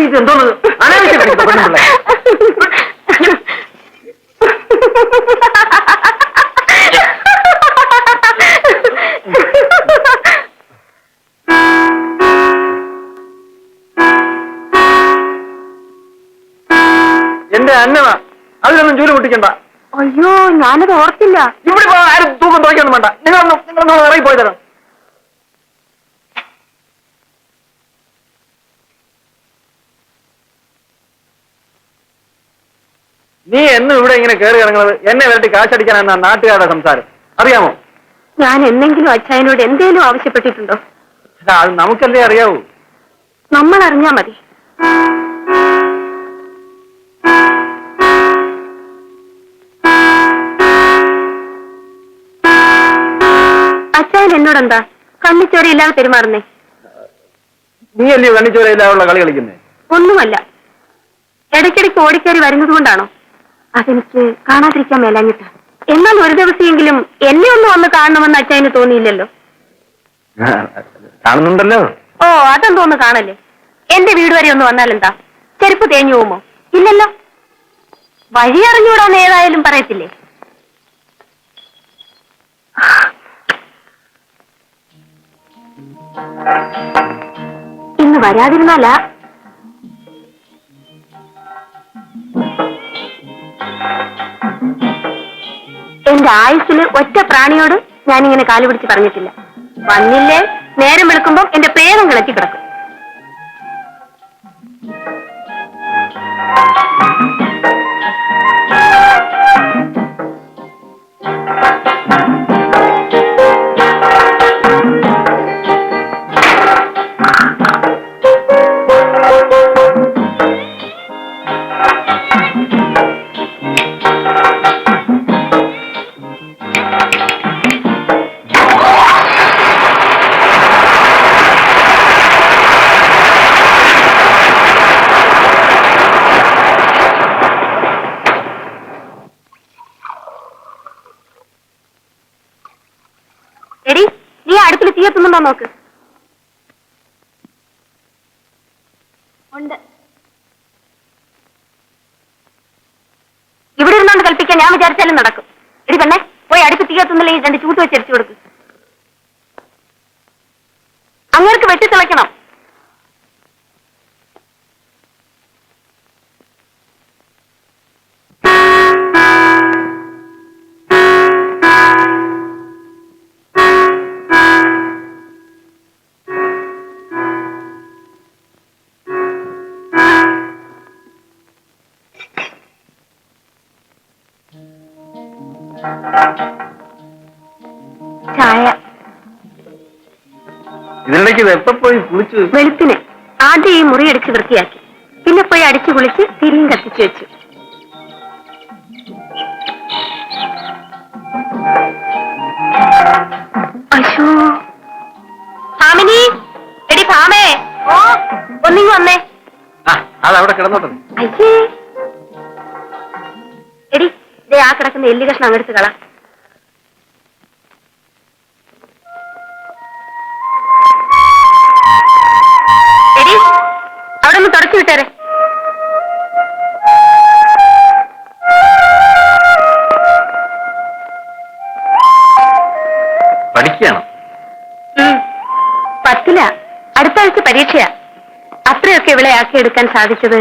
ഇതെന്തോന്ന് അനാവശ്യം കളിക്കുന്ന പെണ്ണുപിള്ളേ. എന്റെ അന്നവാ, അതിലൊന്നും ജോലി പൊട്ടിക്കണ്ട. അയ്യോ, ഞാനത് ഓർത്തില്ല. ഇവിടെ ആരും തൂക്കം തുറക്കൊന്നും വേണ്ട. നിങ്ങളൊന്നും ഇറങ്ങി പോയി തരാം. നീ എന്നും ഇവിടെ ഇങ്ങനെ കയറി ഇറങ്ങുന്നത് എന്നെ വരട്ടി കാശടിക്കാനെന്നാ നാട്ടുകാരുടെ സംസാരം, അറിയാമോ? ഞാൻ എന്നെങ്കിലും അച്ഛനോട് എന്തേലും ആവശ്യപ്പെട്ടിട്ടുണ്ടോ? അത് നമുക്കല്ലേ അറിയാവൂ. നമ്മൾ അറിഞ്ഞാ മതി. അച്ഛൻ എന്നോടെന്താ കണ്ണിച്ചോരയില്ലാതെ പെരുമാറുന്നേ? നീ അല്ലയോ കണ്ണിച്ചോരയില്ലാതുള്ള കളി കളിക്കുന്നേ? ഒന്നുമല്ല, ഇടയ്ക്കിടയ്ക്ക് ഓടിക്കയറി വരുന്നത് കൊണ്ടാണോ? അതെനിക്ക് കാണാതിരിക്കാൻ മേലാഞ്ഞിട്ടാ. എന്നാൽ ഒരു ദിവസമെങ്കിലും എന്നെ ഒന്ന് വന്ന് കാണണമെന്ന് അച്ഛന് തോന്നിയില്ലല്ലോ. കാണുന്നുണ്ടല്ലോ. ഓ, അതെന്തോന്ന് കാണല്ലേ? എന്റെ വീട് വരെ ഒന്ന് വന്നാലെന്താ, ചെരുപ്പ് തേഞ്ഞു പോകുമോ? ഇല്ലല്ലോ. വഴി അറിഞ്ഞൂടാന്ന് ഏതായാലും പറയത്തില്ലേ? ഇന്ന് വരാതിരുന്നാലാ. എന്റെ ആയുസ്സില് ഒറ്റ പ്രാണിയോട് ഞാനിങ്ങനെ കാല് പിടിച്ച് പറഞ്ഞിട്ടില്ല. വന്നില്ലേ, നേരം വെളുക്കുമ്പം എന്റെ പ്രേതം കിളക്കി കിടക്കും. എടി, നീ അടുപ്പിൽ തീയത്തുന്നുണ്ടോ നോക്ക്. ഉണ്ട്. ഇവിടെ ഇരുന്നോണ്ട് കൽപ്പിക്കാൻ ഞാൻ വിചാരിച്ചാലും നടക്കും. എടി പെണ്ണെ, പോയി അടുപ്പ് തീയത്തുന്നില്ല, ഈ 2 ചൂട്ട് വെച്ചരിച്ചു കൊടുക്കും. അങ്ങേർക്ക് വെട്ടി തിളയ്ക്കണം. ചായ. ഇതിനിടയ്ക്ക് ഇത് എപ്പോ പോയി കുളിച്ചു? വെളുപ്പിന് ആദ്യം ഈ മുറി അടിച്ച് വൃത്തിയാക്കി, പിന്നെ പോയി അടിച്ചു കുളിച്ച് തിരിയും കത്തിച്ചു വെച്ചു. അശോ, ഭാമിനി, എടി ഭാമേ, ഓ ഒന്നിങ്ങി വന്നേ. അതവിടെ കിടന്നോട്ടെ. അയ്യേ, എടി ദേ ആ കിടക്കുന്ന എല്ലി കഷ്ണം അങ്ങെടുത്ത് കള. എടി അവിടെ ഒന്ന് തുടച്ചു വിട്ടേരെ. പഠിക്കുകയാണോ? 10ല, അടുത്ത ആഴ്ച പരീക്ഷയാ. അത്രയൊക്കെ ഇവിടെ ആക്കിയെടുക്കാൻ സാധിച്ചത്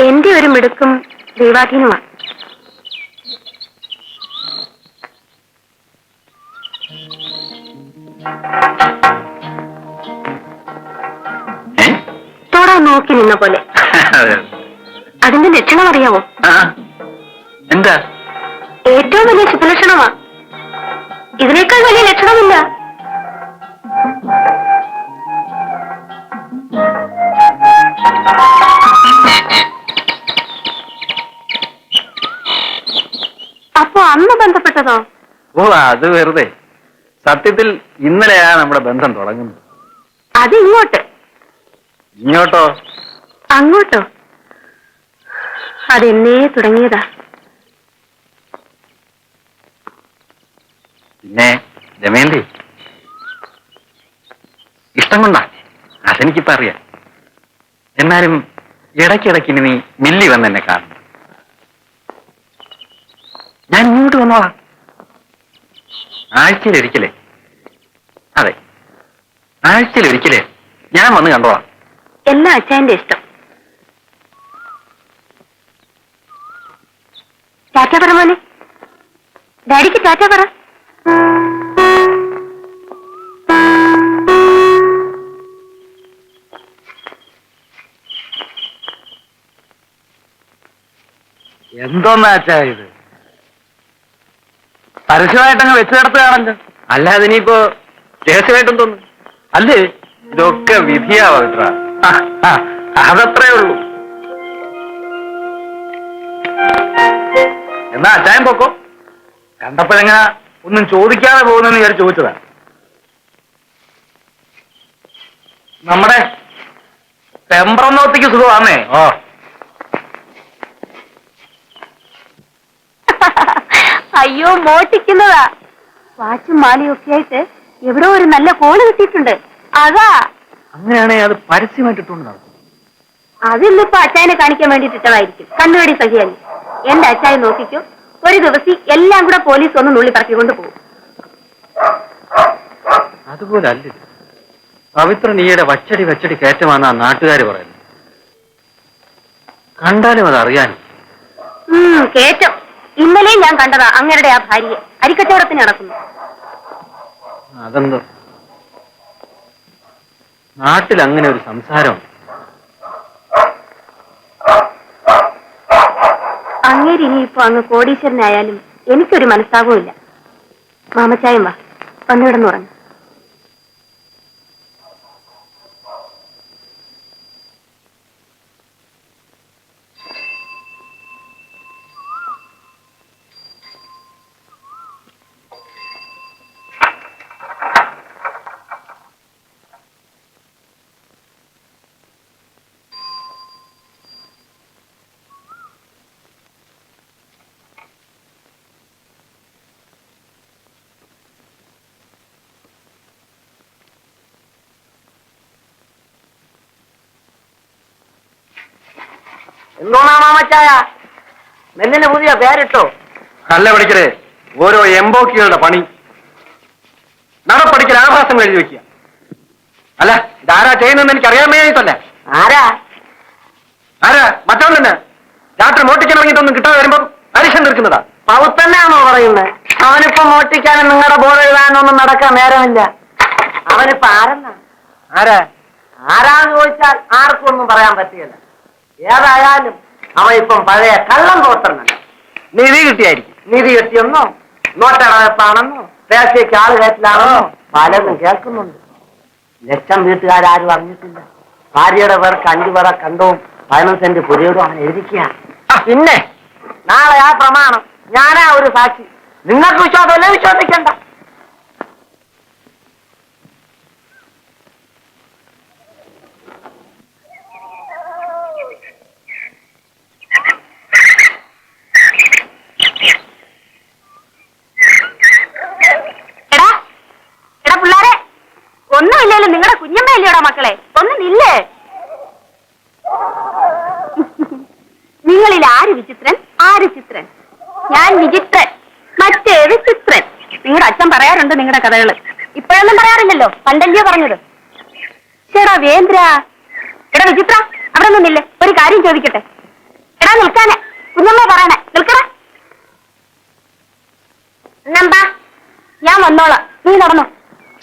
എന്റെ ഒരു മിടുക്കും ദൈവാധീനമാണ്. തോടാ നോക്കി നിന്ന പോലെ. അതിന്റെ ലക്ഷണം അറിയാമോ? എന്താ? ഏറ്റവും വലിയ ശുഭലക്ഷണമാ. ഇതിനേക്കാൾ വലിയ ലക്ഷണമില്ല. അപ്പൊ അന്ന് ബന്ധപ്പെട്ടതോ? ഓ, അത് വെറുതെ. സത്യത്തിൽ ഇന്നലെയാ നമ്മുടെ ബന്ധം തുടങ്ങുന്നത്. അത് ഇങ്ങോട്ട്. ഇങ്ങോട്ടോ? അങ്ങോട്ടോ? അതെന്നേ തുടങ്ങിയതാ. പിന്നെ ദമയന്തി, ഇഷ്ടം കൊണ്ടാ, അതെനിക്കിപ്പോ അറിയാം. എന്നാലും ഇടയ്ക്കിടയ്ക്ക് ഇനി നീ മില്ലി വന്ന് എന്നെ കാണണം. ഞാൻ ഇങ്ങോട്ട് വന്നോളാം. ആഴ്ചയിലൊരിക്കലേ, അതെ, ആഴ്ചയിലൊരിക്കലേ ഞാൻ വന്ന് കണ്ടോളാം. എല്ലാം അച്ഛന്റെ ഇഷ്ടം. ടാറ്റ പറ മോനെ. ഡാഡിക്ക് ടാറ്റ പറ. എന്തോന്നാച്ചാ ഇത്? പരസ്യമായിട്ടങ്ങ് വെച്ചു കിടത്തുകയാണല്ലോ. അല്ലാതെ ഇനിയിപ്പോ രഹസ്യമായിട്ടും തോന്നുന്നു അല്ലേ? ഇതൊക്കെ വിധിയാ പവിത്ര. അതത്രേ ഉള്ളൂ. എന്നാ അച്ചായം പൊക്കോ. കണ്ടപ്പോഴെങ്ങനെ ഒന്നും ചോദിക്കാതെ പോകുന്നെന്ന് വിചാരിച്ച് ചോദിച്ചതാ. നമ്മുടെ പെമ്പ്രന്നോത്തിക്ക് സുഖമാന്നേ. ഓ, അയ്യോ, മോട്ടിക്കുന്നതാ. വാച്ചും മാലയും ഒക്കെ ആയിട്ട് എവിടെ ഒരു നല്ല കോള് കിട്ടിയിട്ടുണ്ട്. അതാ. അങ്ങനെയാണെങ്കിൽ അത് പരസ്യമായിട്ടിട്ടുണ്ടാവും. അതിന്നിപ്പോ അച്ചായനെ കാണിക്കാൻ വേണ്ടിയിട്ടിട്ടതായിരിക്കും. കണ്ണുകടി സഹിയല്ലേ. എന്റെ അച്ചായൻ നോക്കിക്കും, ഒരു ദിവസം എല്ലാം കൂടെ പോലീസ് ഒന്ന് നുള്ളി പറക്കിക്കൊണ്ട് പോകും. അതുപോലെ അല്ല പവിത്ര നീയുടെ വച്ചടി കയറ്റമാണെന്നാ നാട്ടുകാർ പറയുന്നത്. കണ്ടാലും അത് അറിയാനും. കേറ്റം. ഇന്നലെയും ഞാൻ കണ്ടതാ അങ്ങരുടെ ആ ഭാര്യയെ അരിക്കച്ചവടത്തിന് നടക്കുന്നു. അതെന്തോ നാട്ടിൽ അങ്ങനെ ഒരു സംസാരം. അങ്ങേര് ഇനിയിപ്പോ അങ്ങ് കോടീശ്വരനായാലും എനിക്കൊരു മനസ്താപവും ഇല്ല. മാമച്ചായം വാ, വന്നിടന്ന് പറഞ്ഞു. എന്തോന്നാ മാമച്ചായ നെല്ലിന് പുതിയ പേരിട്ടോ? അല്ല പഠിക്കലേ, ഓരോ എംബോക്കികളുടെ പണി. നടപ്പടിക്കൽ ആഭാസം എഴുതി വെക്കുക. അല്ല, ഇതാരാ ചെയ്യുന്നതെന്ന് എനിക്ക് അറിയാൻ വേണ്ടിയിട്ടല്ല. ആരാ മറ്റവൻ തന്നെ. രാത്രി മോട്ടിക്കാൻ ഇറങ്ങിയിട്ടൊന്നും കിട്ടാതെ വരുമ്പോ അരിശം തീർക്കുന്നതാ. പൗത്തന്നെയാണോ പറയുന്നത്? അവനിപ്പോ മോട്ടിക്കാനും നിങ്ങളുടെ ബോർഡ് എഴുതാനൊന്നും നടക്കാൻ നേരമില്ല. അവനിപ്പോ ആരാന്ന് ചോദിച്ചാൽ ആർക്കും ഒന്നും പറയാൻ പറ്റില്ല. ഏതായാലും അവൻ ഇപ്പം പഴയ കള്ളം തോട്ടന്നല്ല. നിധി കിട്ടിയായിരിക്കും. നിധി കിട്ടിയെന്നോ, നോട്ടടവെപ്പാണെന്നോ, ദേശീയക്ക് ആള് കയറ്റിലാണെന്നോ പലതും കേൾക്കുന്നുണ്ട്. ലക്ഷം വീട്ടുകാരും അറിഞ്ഞിട്ടില്ല. ഭാര്യയുടെ പേർക്ക് 5 പറ കണ്ടവും 15 സെന്റ് പുരയോടും അവൻ എഴുതിക്കുക. പിന്നെ നാളെ ആ പ്രമാണം ഞാനാ ഒരു സാക്ഷി. നിങ്ങൾക്ക് വിശ്വാസമല്ലേ? വിശ്വസിക്കണ്ട. പിള്ളേരെ, ഒന്നുമില്ലല്ലോ. നിങ്ങളുടെ കുഞ്ഞമ്മയല്ലേടാ മക്കളെ, ഒന്ന് നില്ലേ. നിങ്ങളിൽ ആര് വിചിത്രൻ, ആര് ചിത്രൻ? ഞാൻ വിചിത്രൻ, മറ്റേത് ചിത്രൻ. നിങ്ങളുടെ അച്ഛൻ പറയാറുണ്ട് നിങ്ങളുടെ കഥകള്. ഇപ്പോഴൊന്നും പറയാറില്ലല്ലോ, പണ്ടല്ലയോ പറഞ്ഞത്. ചേടാ വേന്ദ്ര, എടാ വിചിത്ര, അവിടെ നിന്നില്ലേ, ഒരു കാര്യം ചോദിക്കട്ടെ. എടാ നിൽക്കാനെ, കുഞ്ഞമ്മ പറയണേ, നിൽക്കടാ. നമ്പാ, ഞാൻ വന്നോളാം, നീ നടന്നോ.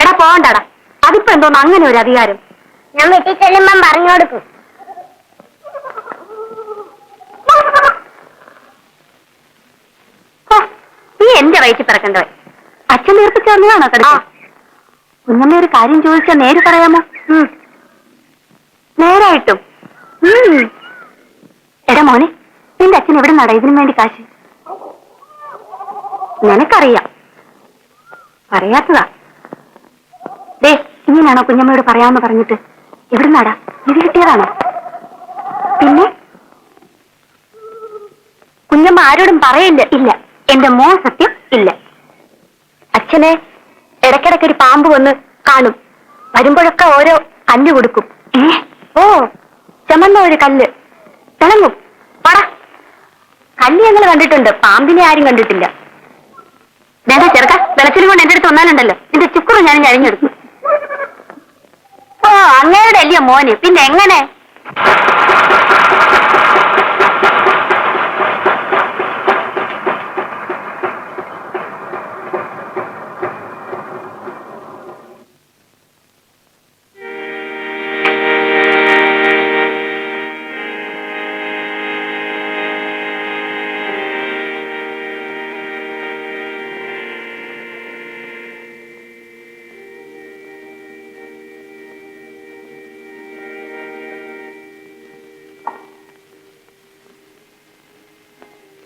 എടാ പോകണ്ടാടാ, അതിപ്പോ എന്തോന്ന് അങ്ങനെ ഒരു അധികാരം? ഞാൻ വീട്ടിൽ ചെല്ലുമ്പം പറഞ്ഞു കൊടുക്കും. നീ എന്റെ വയറ്റിൽ പിറക്കണ്ടവൻ. അച്ഛൻ നേർപ്പിച്ചു തന്നതാണോ കട? കുഞ്ഞമ്മ ഒരു കാര്യം ചോദിച്ചാൽ നേര് പറയാമോ? നേരായിട്ടും. എടാ മോനെ, നിന്റെ അച്ഛൻ എവിടെ നടാ ഇതിനു വേണ്ടി കാശ്? നിനക്കറിയാം, പറയാത്തതാ. ദേ, ഇങ്ങനെയാണോ കുഞ്ഞമ്മയോട് പറയാമെന്ന് പറഞ്ഞിട്ട്? എവിടെ നടാ? ഇത് കിട്ടിയതാണോ? പിന്നെ കുഞ്ഞമ്മ ആരോടും പറയില്ല. ഇല്ല, എന്റെ മോൻ സത്യം ഇല്ല. അച്ഛനെ ഇടയ്ക്കിടയ്ക്കൊരു പാമ്പ് വന്ന് കാണും. വരുമ്പോഴൊക്കെ ഓരോ കല്ല് കൊടുക്കും. ഓ, ചുമന്ന ഒരു കല്ല്. തിളങ്ങും. പട കല്ലി ഞങ്ങൾ കണ്ടിട്ടുണ്ട്, പാമ്പിനെ ആരും കണ്ടിട്ടില്ല. വേണ്ട ചെറുക്ക, വെളച്ചിലും കൊണ്ട് എന്റെ അടുത്ത് വന്നാലുണ്ടല്ലോ നിന്റെ ചുക്കുറു ഞാൻ ഞഴിഞ്ഞെടുക്കും. ഓ അങ്ങയുടെ അല്ലയോ മോന്, പിന്നെ എങ്ങനെ?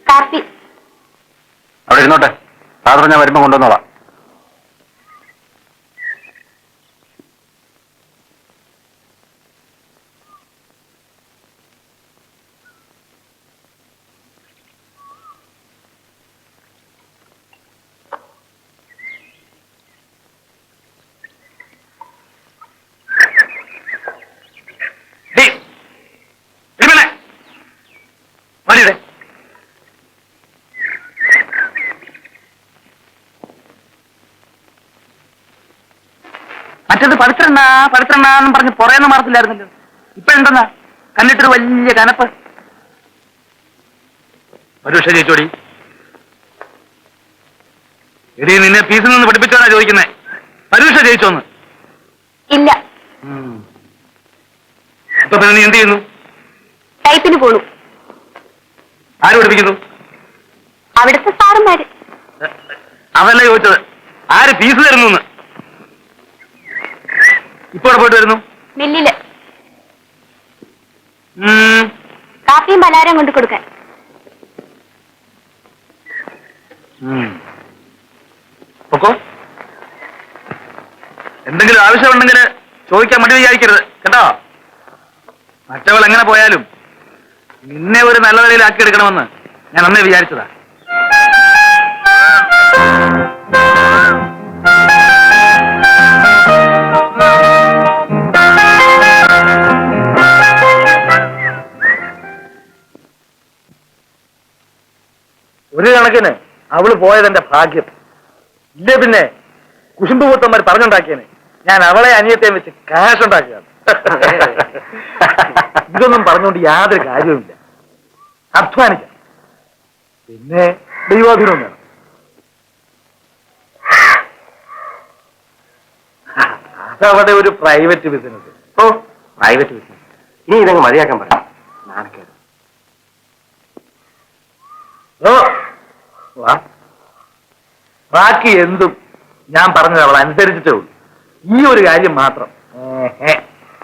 കാപ്പി അവിടെ ഇരുന്നോട്ടെ, സാധാരണ ഞാൻ വരുമ്പോ കൊണ്ടുവന്നോളാം. മറ്റേത് പടുത്തിരണ്ടാന്നും പറഞ്ഞ് പുറയെന്ന് മാറത്തില്ലായിരുന്നല്ലോ. ഇപ്പഴെന്തെന്നാ കണ്ടിട്ടൊരു വലിയ കനപ്പ്. പരീക്ഷ ജയിച്ചോടി. എടി നിന്നെ പീസിൽ നിന്ന് പഠിപ്പിച്ചോന്നാ ചോദിക്കുന്നേ. പരീക്ഷ ജയിച്ചോന്ന്? ഇല്ല. ഇപ്പൊ പിന്നെ നീ എന്ത് ചെയ്യുന്നു? ടൈപ്പിന് പോണു. ആര് പഠിപ്പിക്കുന്നു? അവിടുത്തെ സാറന്മാര്. അതല്ല ചോദിച്ചത്, ആര് ഫീസ് തരുന്നു? ഇപ്പൊ അവിടെ പോയിട്ട് വരുന്നു? മില്ലില് കാപ്പിയും പലഹാരം കൊണ്ട് കൊടുക്കാൻ. ഓക്കോ, എന്തെങ്കിലും ആവശ്യമുണ്ടെങ്കിൽ ചോദിക്കാൻ മടി വിചാരിക്കരുത് കേട്ടോ. മറ്റവൾ എങ്ങനെ പോയാലും നിന്നെ ഒരു നല്ല നിലയിലാക്കി എടുക്കണമെന്ന് ഞാൻ അന്നേ വിചാരിച്ചതാ. ഒരു കണക്കിന് അവള് പോയതെന്റെ ഭാഗ്യം. ഇല്ലേ പിന്നെ കുശുമ്പ് കൂത്തന്മാർ പറഞ്ഞുണ്ടാക്കിയനെ ഞാൻ അവളെ അനിയത്തെയും വെച്ച് കാശ് ഉണ്ടാക്കുകയാണ്. ഇതൊന്നും പറഞ്ഞുകൊണ്ട് യാതൊരു കാര്യവുമില്ല. അധ്വാനിക്കാം, പിന്നെ ദൈവാധീനം വേണം. അതവിടെ ഒരു പ്രൈവറ്റ് ബിസിനസ്. ഓ, പ്രൈവറ്റ് ബിസിനസ്. ഇനി ഇതങ്ങ് മതിയാക്കാൻ പറയാം. നാണക്കേട്. ഓ വാ, ബാക്കി എന്തും ഞാൻ പറഞ്ഞത് അവൾ അനുസരിച്ചിട്ടേ ഉള്ളൂ. ഈ ഒരു കാര്യം മാത്രം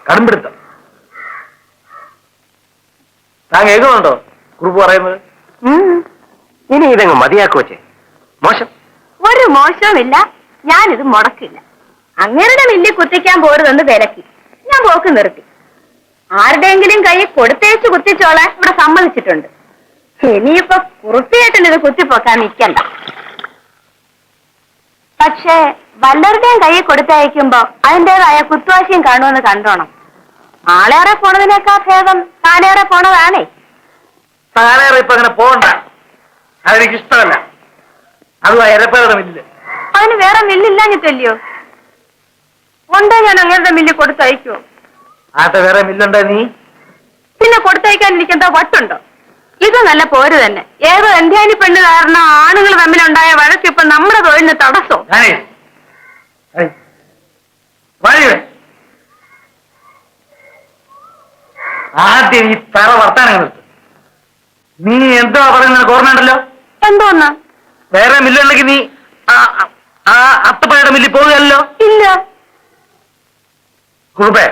കടുംപിടുത്തം. താൻ കേൾക്കുന്നുണ്ടോ കുറിപ്പ് പറയുന്നത്? ഇനി ഇതങ്ങ് മതിയാക്കുവച്ചേ. മോശം ഒരു മോശവുമില്ല. ഞാനിത് മുടക്കില്ല. അങ്ങരുടെ മില്ലിൽ കുത്തിക്കാൻ പോരുതെന്ന് വിലക്കി ഞാൻ പോക്ക് നിർത്തി. ആരുടെയെങ്കിലും കൈ കൊടുത്തേച്ച് കുത്തിച്ചോളാൻ ഇവിടെ സമ്മതിച്ചിട്ടുണ്ട്. ഇനിയിപ്പോ കുറുപ്പിയേട്ടൻ ഇത് കുത്തിപ്പോക്കാൻ നിൽക്കണ്ട. പക്ഷേ വല്ലവരുടെയും കൈ കൊടുത്തയക്കുമ്പോ അതിൻ്റെതായ കുത്തുവാശിയും കാണുമെന്ന് കണ്ടോണം. ആളേറെ പോണതിനേക്കാൾ ഭേദം താനേറെ പോണതാണേ. താനേറെ ഇപ്പൊ അങ്ങനെ പോകണ്ട, അതെനിക്കിഷ്ടമല്ല. അതും എരപ്പേരുടെ മില്ല്. അതിന് വേറെ മില്ലില്ലാഞ്ഞിട്ടല്ലയോ? ഉണ്ടോ ഞാൻ അങ്ങനത്തെ മില്ല് കൊടുത്തയക്കുമോ? ആട്ടെ, വേറെ മില്ലുണ്ടോ നീ? പിന്നെ കൊടുത്തയക്കാൻ എനിക്കെന്താ വട്ടുണ്ടോ? ഇത് നല്ല പോര് തന്നെ. ഏതോ എന്ത്യാനി പെണ്ണ് കാരണം ആണുങ്ങൾ തമ്മിലുണ്ടായ വഴക്ക് ഇപ്പൊ നമ്മുടെ തൊഴിലിന് തടസ്സോ? ആദ്യം ഈ തറ വർത്താനം നിർത്ത്. നീ എന്താ പറയുന്നത് ഓർമ്മയുണ്ടല്ലോ? എന്തോന്ന്? വേറെ മില്ലുണ്ടെങ്കിൽ നീ ആ അത്തപ്പഴയുടെ മില്ലിൽ പോകുകയല്ലോ? ഇല്ല. കുറുപ്പേ,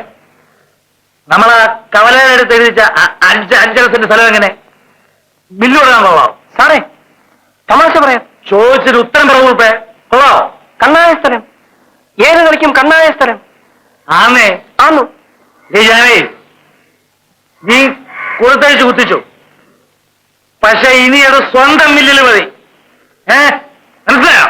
നമ്മളെ കവലയിലെടുത്ത് എഴുതിച്ച 5 സെന്റ് സ്ഥലം എങ്ങനെ മില്ല് കൊടുക്കാൻ കൊള്ളാം? സാറേ, തമാശ പറയാം. ചോദിച്ചൊരു ഉത്തരം പറ കുറുപ്പേ. കൊള്ളാവോ? കണ്ണായ സ്ഥലം. ഏത് കളിക്കും കണ്ണായ സ്ഥലം? ആന്നേ ആന്നു. ജാനേ, നീ കൊടുത്തയച്ച് കുത്തിച്ചു. പക്ഷെ ഇനി അത് സ്വന്തം മില്ലിൽ മതി. മനസ്സിലായോ?